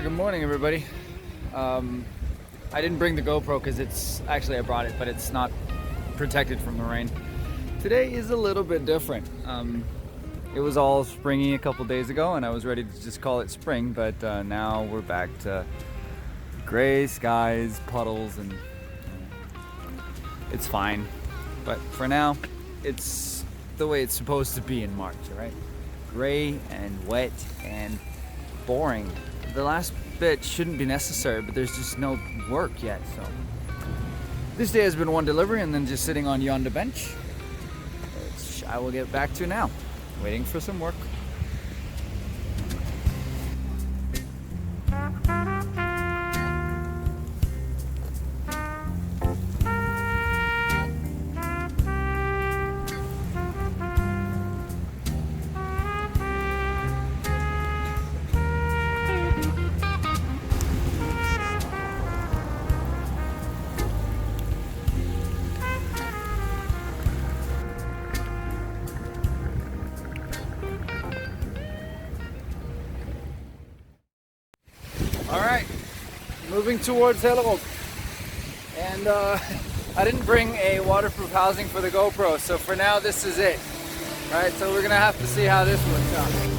Good morning, everybody. I didn't bring the GoPro because I brought it, but it's not protected from the rain. Today is a little bit different. It was all springy a couple days ago, and I was ready to just call it spring, but now we're back to gray skies, puddles, and it's fine. But for now, it's the way it's supposed to be in March, right? Gray and wet and boring. The last bit shouldn't be necessary, but there's just no work yet, so. This day has been one delivery and then just sitting on yonder bench, which I will get back to now, waiting for some work. Alright, moving towards Loke. And I didn't bring a waterproof housing for the GoPro, so for now this is it. Alright, so we're gonna have to see how this works out.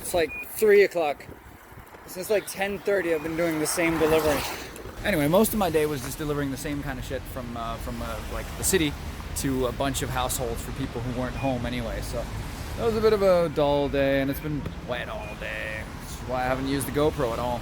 It's like 3 o'clock. Since like 10:30 I've been doing the same delivery. Anyway, most of my day was just delivering the same kind of shit from like the city to a bunch of households for people who weren't home anyway. So that was a bit of a dull day, and it's been wet all day. That's why I haven't used the GoPro at all.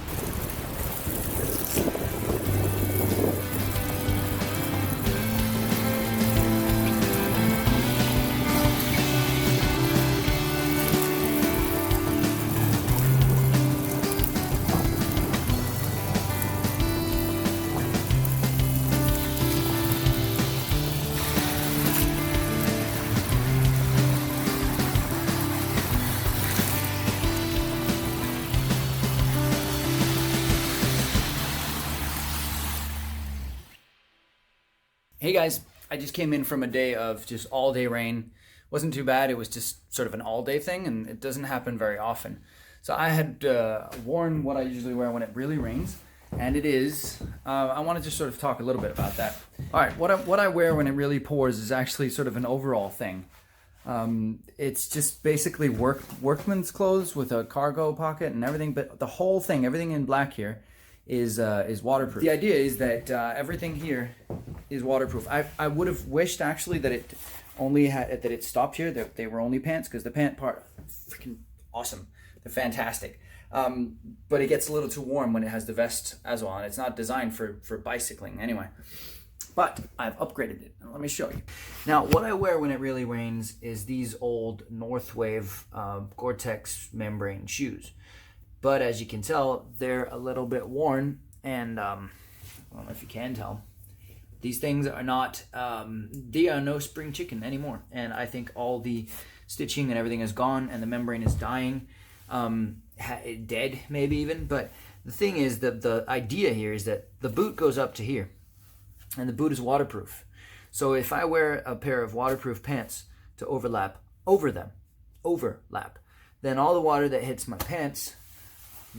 Hey guys, I just came in from a day of just all day rain. Wasn't too bad, it was just sort of an all day thing, and it doesn't happen very often. So I had worn what I usually wear when it really rains, and it is, I want to just sort of talk a little bit about that. Alright, what I wear when it really pours is actually sort of an overall thing. It's just basically workman's clothes with a cargo pocket and everything, but the whole thing, everything in black here, is waterproof. The idea is that everything here is waterproof. I would have wished actually that it only had that it stopped here. That they were only pants, because the pant part, freaking awesome. They're fantastic. But it gets a little too warm when it has the vest as well, and it's not designed for bicycling anyway. But I've upgraded it. Let me show you. Now, what I wear when it really rains is these old Northwave Gore-Tex membrane shoes. But as you can tell, they're a little bit worn, and I don't know if you can tell. These things are not, they are no spring chicken anymore. And I think all the stitching and everything is gone, and the membrane is dying, dead maybe even. But the thing is that the idea here is that the boot goes up to here, and the boot is waterproof. So if I wear a pair of waterproof pants to overlap, then all the water that hits my pants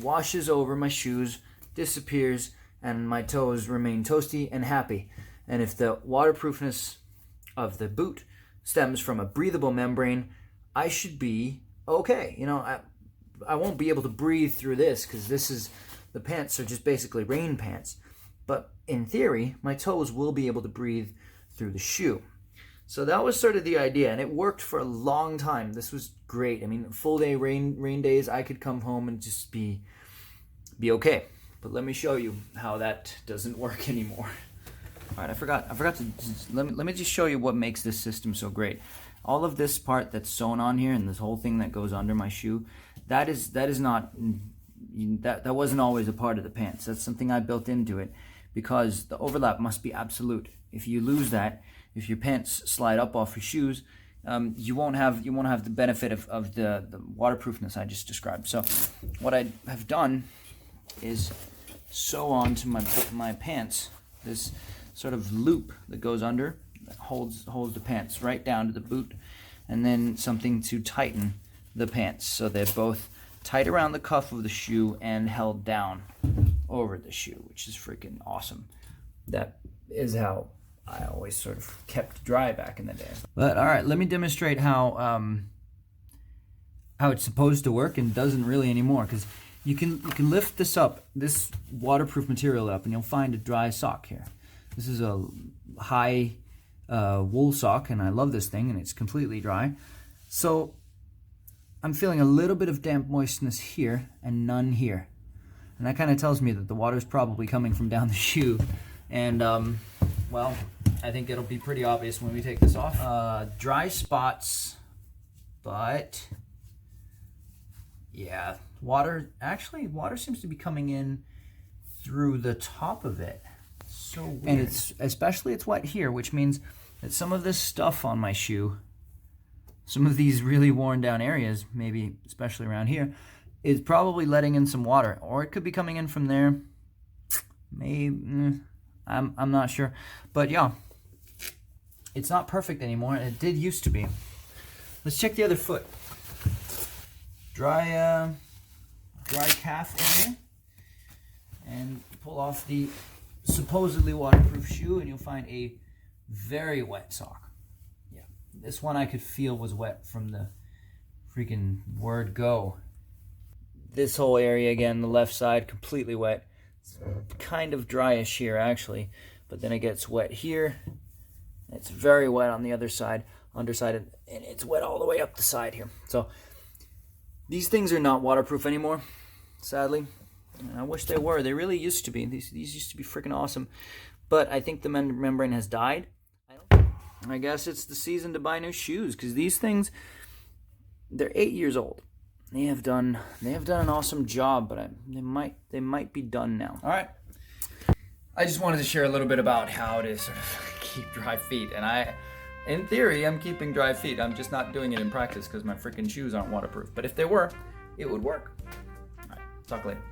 washes over my shoes, disappears, and my toes remain toasty and happy. And if the waterproofness of the boot stems from a breathable membrane, I should be okay, you know, I won't be able to breathe through this because the pants are just basically rain pants. But in theory, my toes will be able to breathe through the shoe. So that was sort of the idea, and it worked for a long time. This was great. I mean, full day rain days, I could come home and just be okay. But let me show you how that doesn't work anymore. All right, I forgot to let me just show you what makes this system so great. All of this part that's sewn on here and this whole thing that goes under my shoe, that wasn't always a part of the pants. That's something I built into it because the overlap must be absolute. If you lose that, if your pants slide up off your shoes, you won't have the benefit of the waterproofness I just described. So what I have done is sew on to my pants this sort of loop that goes under, that holds the pants right down to the boot, and then something to tighten the pants so they're both tight around the cuff of the shoe and held down over the shoe, which is freaking awesome. That is how I always sort of kept dry back in the day. But all right, let me demonstrate how it's supposed to work and doesn't really anymore, because you can lift this waterproof material up, and you'll find a dry sock here. This is a high wool sock, and I love this thing, and it's completely dry. So I'm feeling a little bit of damp moistness here and none here, and that kind of tells me that the water's probably coming from down the shoe. And well, I think it'll be pretty obvious when we take this off. Dry spots, but yeah, water seems to be coming in through the top of it. So weird. And it's wet here, which means that some of this stuff on my shoe, some of these really worn down areas, maybe especially around here, is probably letting in some water, or it could be coming in from there. Maybe I'm not sure, but yeah, it's not perfect anymore. It did used to be. Let's check the other foot. Dry calf area, and pull off the supposedly waterproof shoe, and you'll find a very wet sock. Yeah, this one I could feel was wet from the freaking word go. This whole area again, the left side, completely wet. It's kind of dryish here actually, but then it gets wet here. It's very wet on the other side, underside, and it's wet all the way up the side here. So these things are not waterproof anymore, sadly. I wish they were. They really used to be. These used to be freaking awesome. But I think the membrane has died. I guess it's the season to buy new shoes, because these things, they're 8 years old. They have done an awesome job, but they might be done now. All right. I just wanted to share a little bit about how to sort of keep dry feet. And in theory, I'm keeping dry feet. I'm just not doing it in practice because my freaking shoes aren't waterproof. But if they were, it would work. All right. Talk later.